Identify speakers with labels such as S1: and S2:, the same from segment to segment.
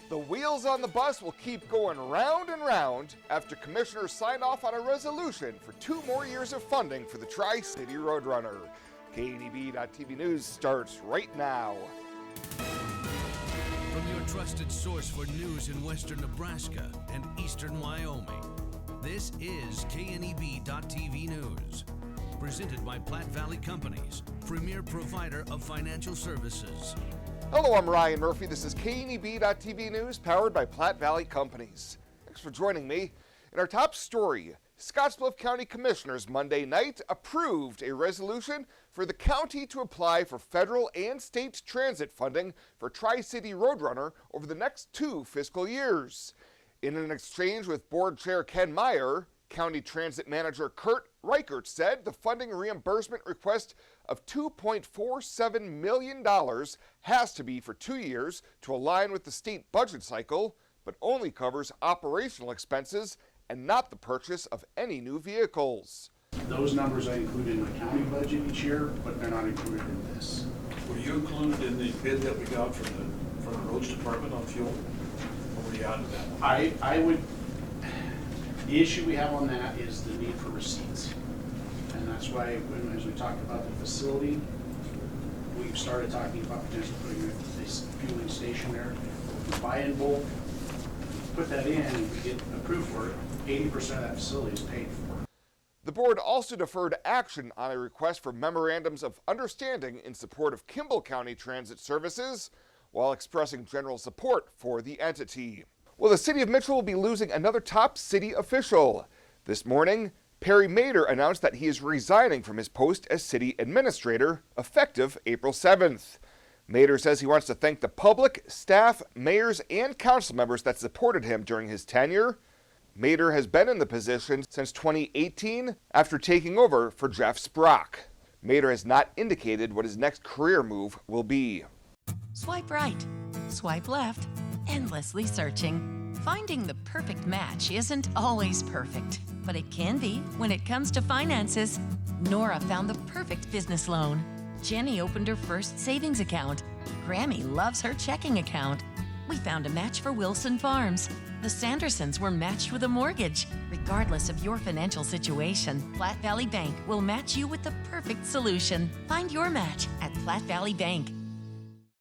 S1: The wheels on the bus will keep going round and round after commissioners sign off on a resolution for 2 more years of funding for the Tri-City Roadrunner. KNEB.TV News starts right now.
S2: From your trusted source for news in western Nebraska and eastern Wyoming, this is KNEB.TV News. Presented by Platte Valley Companies, premier provider of financial services.
S1: Hello, I'm Ryan Murphy. This is KNEB.TV News, powered by Platte Valley Companies. Thanks for joining me. In our top story, Scottsbluff County Commissioners Monday night approved a resolution for the county to apply for federal and state transit funding for Tri-City Roadrunner over the next 2 fiscal years. In an exchange with Board Chair Ken Meyer, County Transit Manager Kurt Reichert said the funding reimbursement request of $2.47 million has to be for 2 years to align with the state budget cycle, but only covers operational expenses and not the purchase of any new vehicles.
S3: Those numbers I include in my county budget each year, but they're not included in this.
S4: Were you included in the bid that we got from the roads department on fuel? Or were you out of that?
S3: I would, the issue we have on that is the need for receipts. And that's why, as we talked about the facility, we've started talking about potentially putting this fueling station there. We buy in bulk, put that in, and we get approved for it, 80% of that facility is paid for.
S1: The board also deferred action on a request for memorandums of understanding in support of Kimball County Transit Services, while expressing general support for the entity. Well, the city of Mitchell will be losing another top city official. This morning, Perry Mader announced that he is resigning from his post as city administrator, effective April 7th. Mader says he wants to thank the public, staff, mayors, and council members that supported him during his tenure. Mader has been in the position since 2018 after taking over for Jeff Sprock. Mader has not indicated what his next career move will be.
S5: Swipe right, swipe left, endlessly searching. Finding the perfect match isn't always perfect, but it can be when it comes to finances. Nora found the perfect business loan. Jenny opened her first savings account. Grammy loves her checking account. We found a match for Wilson Farms. The Sandersons were matched with a mortgage. Regardless of your financial situation, Platte Valley Bank will match you with the perfect solution. Find your match at Platte Valley Bank.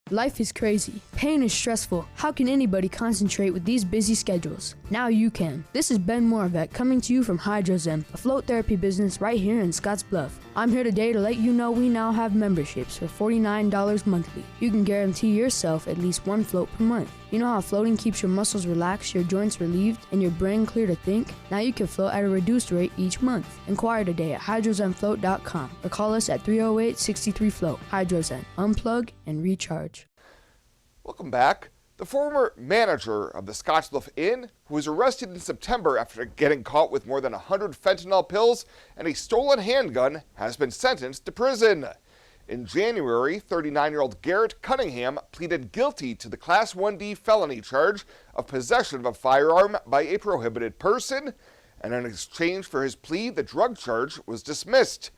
S6: Life is crazy. Pain is stressful. How can anybody concentrate with these busy schedules? Now you can. This is Ben Moravec coming to you from Hydrozen, a float therapy business right here in Scottsbluff. I'm here today to let you know we now have memberships for $49 monthly. You can guarantee yourself at least 1 float per month. You know how floating keeps your muscles relaxed, your joints relieved, and your brain clear to think? Now you can float at a reduced rate each month. Inquire today at hydrozenfloat.com or call us at 308-63-FLOAT. Hydrozen. Unplug and recharge.
S1: Welcome back. The former manager of the Scottsbluff Inn, who was arrested in September after getting caught with more than 100 fentanyl pills and a stolen handgun, has been sentenced to prison. In January, 39-year-old Garrett Cunningham pleaded guilty to the Class 1D felony charge of possession of a firearm by a prohibited person, and in exchange for his plea, the drug charge was dismissed.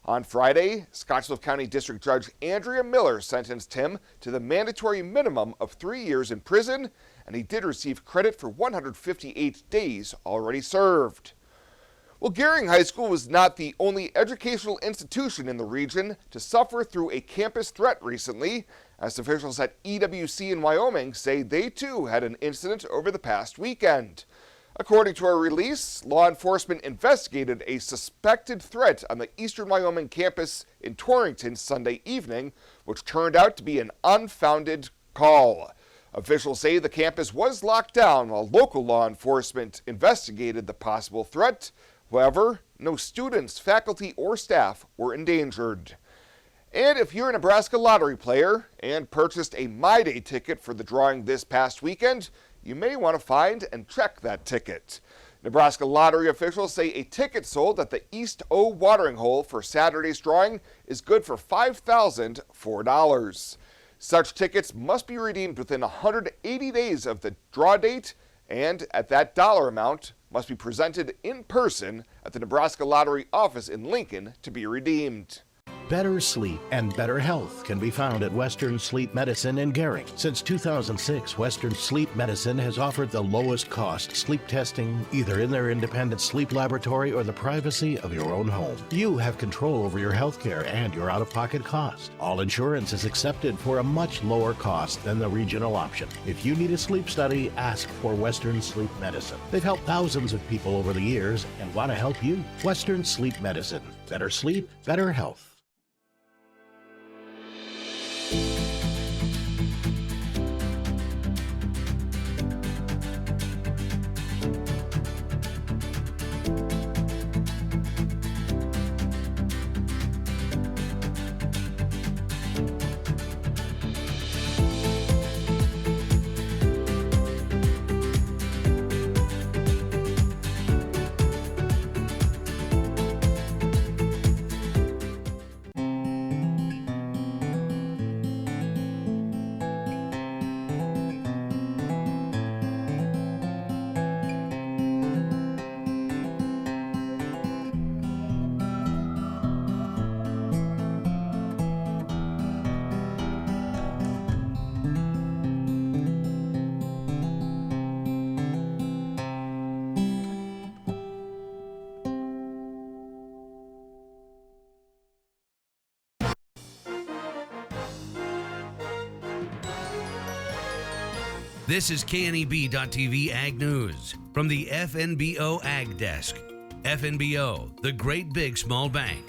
S1: On Friday, Scottsbluff County District Judge Andrea Miller sentenced him to the mandatory minimum of 3 years in prison, and he did receive credit for 158 days already served. Well, Gering High School was not the only educational institution in the region to suffer through a campus threat recently, as officials at EWC in Wyoming say they too had an incident over the past weekend. According to a release, law enforcement investigated a suspected threat on the Eastern Wyoming campus in Torrington Sunday evening, which turned out to be an unfounded call. Officials say the campus was locked down while local law enforcement investigated the possible threat. However, no students, faculty, or staff were endangered. And if you're a Nebraska lottery player and purchased a My Day ticket for the drawing this past weekend, you may want to find and check that ticket. Nebraska lottery officials say a ticket sold at the East O watering hole for Saturday's drawing is good for $5,004. Such tickets must be redeemed within 180 days of the draw date, and at that dollar amount must be presented in person at the Nebraska Lottery office in Lincoln to be redeemed.
S7: Better sleep and better health can be found at Western Sleep Medicine in Gering. Since 2006, Western Sleep Medicine has offered the lowest cost sleep testing either in their independent sleep laboratory or the privacy of your own home. You have control over your health care and your out-of-pocket cost. All insurance is accepted for a much lower cost than the regional option. If you need a sleep study, ask for Western Sleep Medicine. They've helped thousands of people over the years and want to help you. Western Sleep Medicine. Better sleep, better health.
S2: This is KNEB.TV Ag News from the FNBO Ag Desk. FNBO, the great big small bank.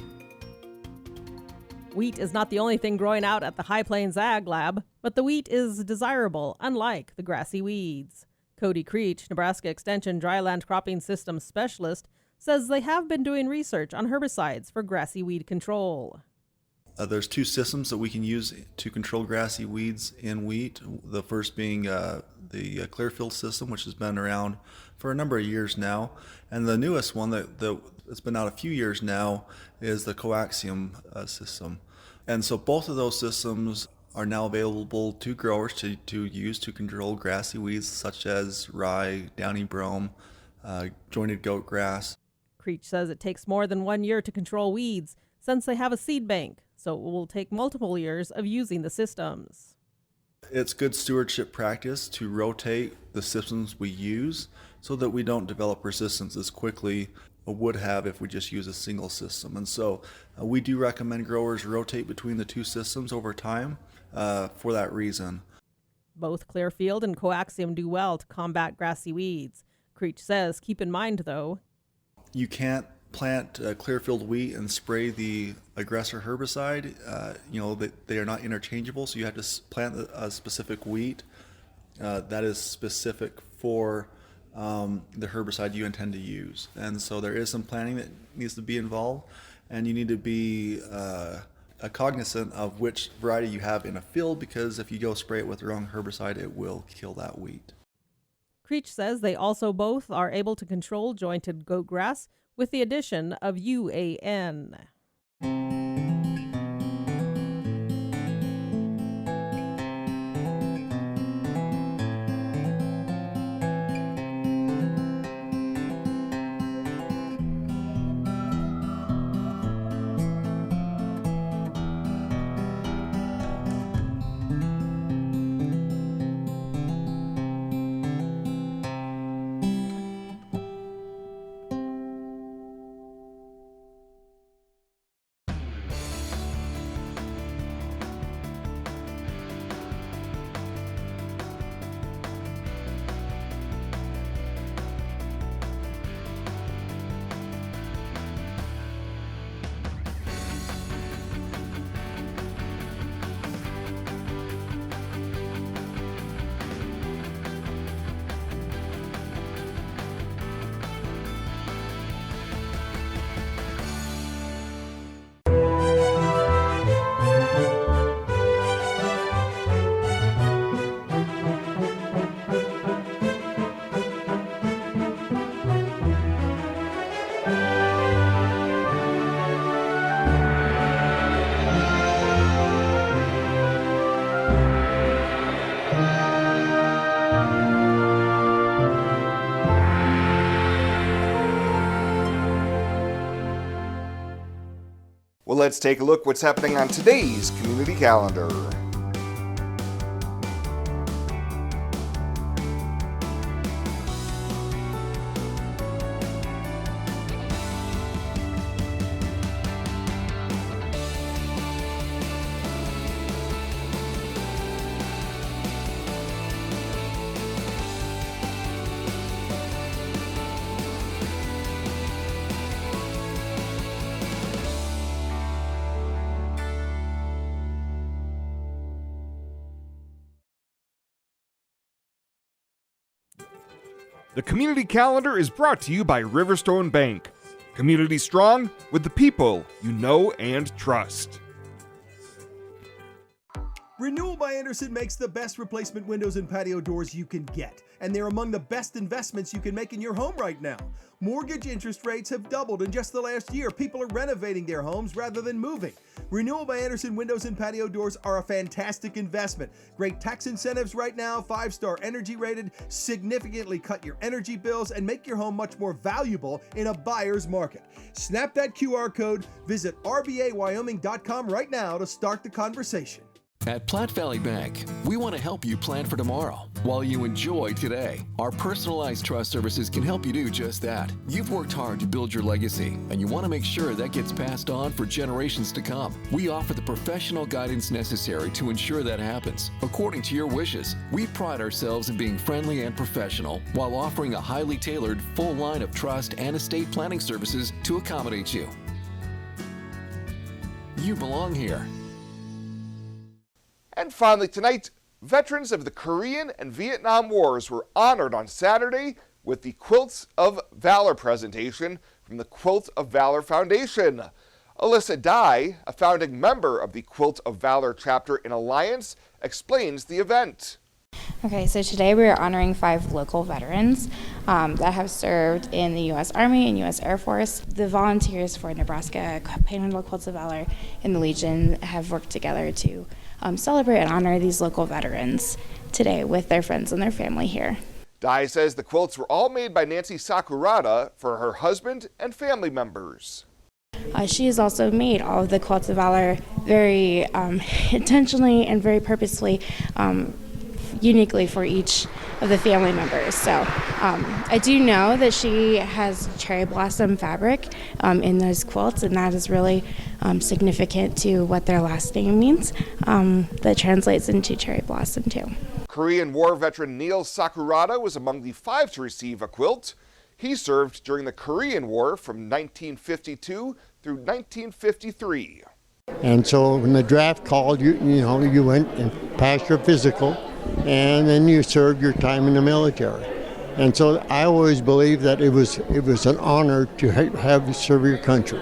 S8: Wheat is not the only thing growing out at the High Plains Ag Lab, but the wheat is desirable, unlike the grassy weeds. Cody Creech, Nebraska Extension Dryland Cropping Systems Specialist, says they have been doing research on herbicides for grassy weed control.
S9: There's two systems that we can use to control grassy weeds in wheat. The first being the Clearfield system, which has been around for a number of years now. And the newest one that's been out a few years now is the Coaxium system. And so both of those systems are now available to growers to use to control grassy weeds such as rye, downy brome, jointed goat grass.
S8: Creech says it takes more than 1 year to control weeds since they have a seed bank, so it will take multiple years of using the systems.
S9: It's good stewardship practice to rotate the systems we use so that we don't develop resistance as quickly as would have if we just use a single system. And so we do recommend growers rotate between the two systems over time for that reason.
S8: Both Clearfield and Coaxium do well to combat grassy weeds. Creech says, keep in mind, though,
S9: you can't plant Clearfield wheat and spray the aggressor herbicide. They are not interchangeable, so you have to plant a specific wheat that is specific for the herbicide you intend to use. And so there is some planning that needs to be involved, and you need to be cognizant of which variety you have in a field, because if you go spray it with the wrong herbicide, it will kill that wheat.
S8: Creech says they also both are able to control jointed goat grass with the addition of UAN.
S1: Let's take a look what's happening on today's community calendar. The community calendar is brought to you by Riverstone Bank. Community strong with the people you know and trust.
S10: Renewal by Andersen makes the best replacement windows and patio doors you can get, and they're among the best investments you can make in your home right now. Mortgage interest rates have doubled in just the last year. People are renovating their homes rather than moving. Renewal by Andersen windows and patio doors are a fantastic investment. Great tax incentives right now, 5-star energy rated, significantly cut your energy bills, and make your home much more valuable in a buyer's market. Snap that QR code, visit rbawyoming.com right now to start the conversation.
S11: At Platte Valley Bank, we want to help you plan for tomorrow while you enjoy today. Our personalized trust services can help you do just that. You've worked hard to build your legacy, and you want to make sure that gets passed on for generations to come. We offer the professional guidance necessary to ensure that happens, according to your wishes. We pride ourselves in being friendly and professional while offering a highly tailored full line of trust and estate planning services to accommodate you. You belong here.
S1: And finally tonight, veterans of the Korean and Vietnam Wars were honored on Saturday with the Quilts of Valor presentation from the Quilt of Valor Foundation. Alyssa Dye, a founding member of the Quilt of Valor chapter in Alliance, explains the event.
S12: Okay, so today we are honoring 5 local veterans that have served in the U.S. Army and U.S. Air Force. The volunteers for Nebraska Panhandle Quilts of Valor and the Legion have worked together to celebrate and honor these local veterans today with their friends and their family here.
S1: Dye says the quilts were all made by Nancy Sakurada for her husband and family members.
S12: She has also made all of the Quilts of Valor very intentionally and very purposefully, uniquely for each of the family members. So I do know that she has cherry blossom fabric in those quilts, and that is really significant to what their last name means. That translates into cherry blossom too.
S1: Korean War veteran Neil Sakurada was among the 5 to receive a quilt. He served during the Korean War from 1952 through 1953.
S13: And so when the draft called, you went and passed your physical, and then you served your time in the military. And so I always believed that it was an honor to have you serve your country.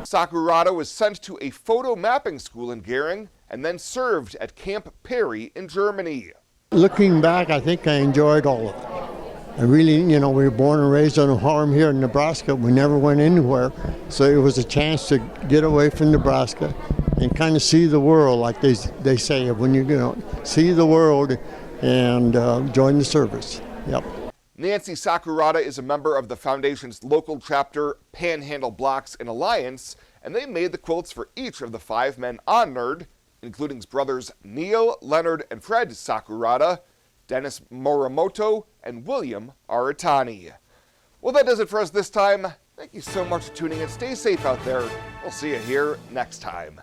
S1: Sakurada was sent to a photo mapping school in Gering and then served at Camp Perry in Germany.
S13: Looking back, I think I enjoyed all of it. I really, we were born and raised on a farm here in Nebraska. We never went anywhere. So it was a chance to get away from Nebraska and kind of see the world, like they say, when you see the world and join the service. Yep.
S1: Nancy Sakurada is a member of the foundation's local chapter, Panhandle Blocks in Alliance, and they made the quilts for each of the 5 men honored, including brothers Neil, Leonard, and Fred Sakurada, Dennis Morimoto, and William Aratani. Well, that does it for us this time. Thank you so much for tuning in. Stay safe out there. We'll see you here next time.